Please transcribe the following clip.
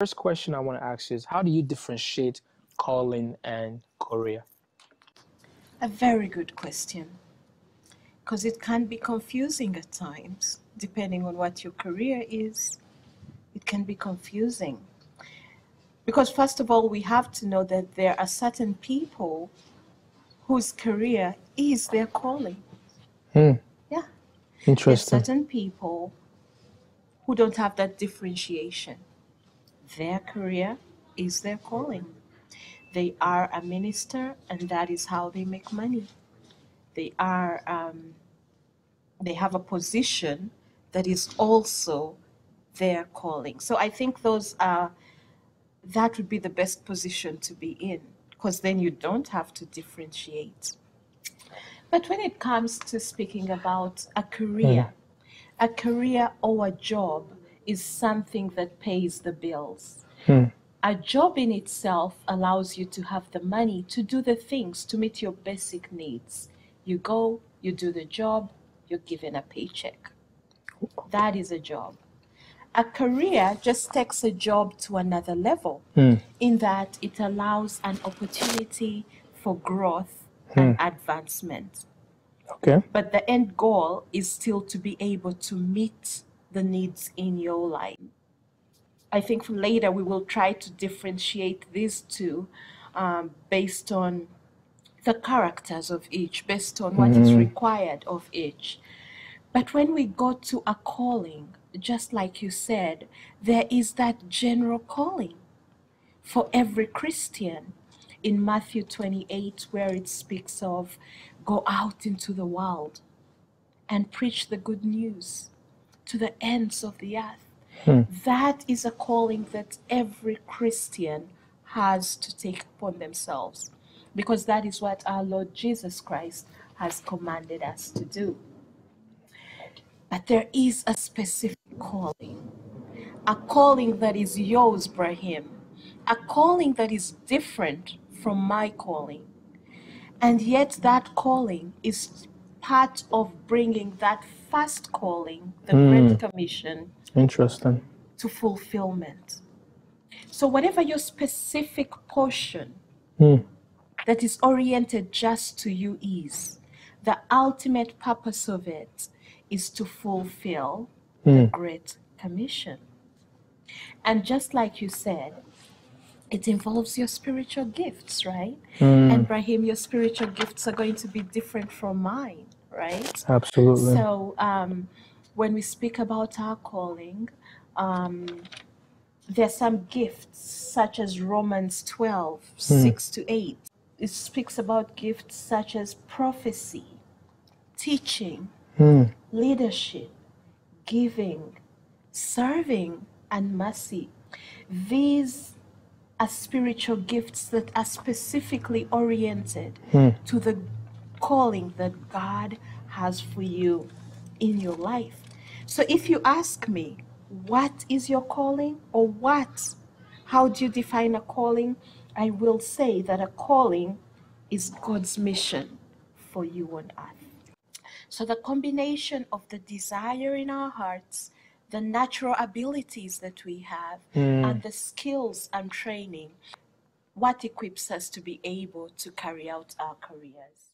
First question I want to ask is, how do you differentiate calling and career? A very good question, because it can be confusing at times, depending on what your career is. It can be confusing. Because, first of all, we have to know that there are certain people whose career is their calling. Hmm. Yeah. There are Interesting. certain people who don't have that differentiation. Their career is their calling. They are a minister, and that is how they make money. They are, they have a position that is also their calling. So I think that would be the best position to be in, because then you don't have to differentiate. But when it comes to speaking about a career or a job is something that pays the bills. A job in itself allows you to have the money to do the things to meet your basic needs. You go, you do the job, you're given a paycheck. That is a job. A career just takes a job to another level in that it allows an opportunity for growth and advancement. Okay. But the end goal is still to be able to meet the needs in your life. I think later we will try to differentiate these two based on the characters of each, based on what is required of each. But when we go to a calling, just like you said, there is that general calling for every Christian in Matthew 28, where it speaks of go out into the world and preach the good news to the ends of the earth. That is a calling that every Christian has to take upon themselves, because that is what our Lord Jesus Christ has commanded us to do. But there is a specific calling, a calling that is yours, Brahim, a calling that is different from my calling. And yet that calling is part of bringing that first calling, the Great Commission, Interesting. to fulfillment. So whatever your specific portion that is oriented just to you is, the ultimate purpose of it is to fulfill the Great Commission. And just like you said, it involves your spiritual gifts, right? And Brahim, your spiritual gifts are going to be different from mine, right? Absolutely. So when we speak about our calling, there are some gifts such as Romans 12, 6 to 8. It speaks about gifts such as prophecy, teaching, leadership, giving, serving, and mercy. These are spiritual gifts that are specifically oriented to the calling that God has for you in your life. So if you ask me, what is your calling, or how do you define a calling? I will say that a calling is God's mission for you on earth. So the combination of the desire in our hearts, the natural abilities that we have, and the skills and training, what equips us to be able to carry out our careers.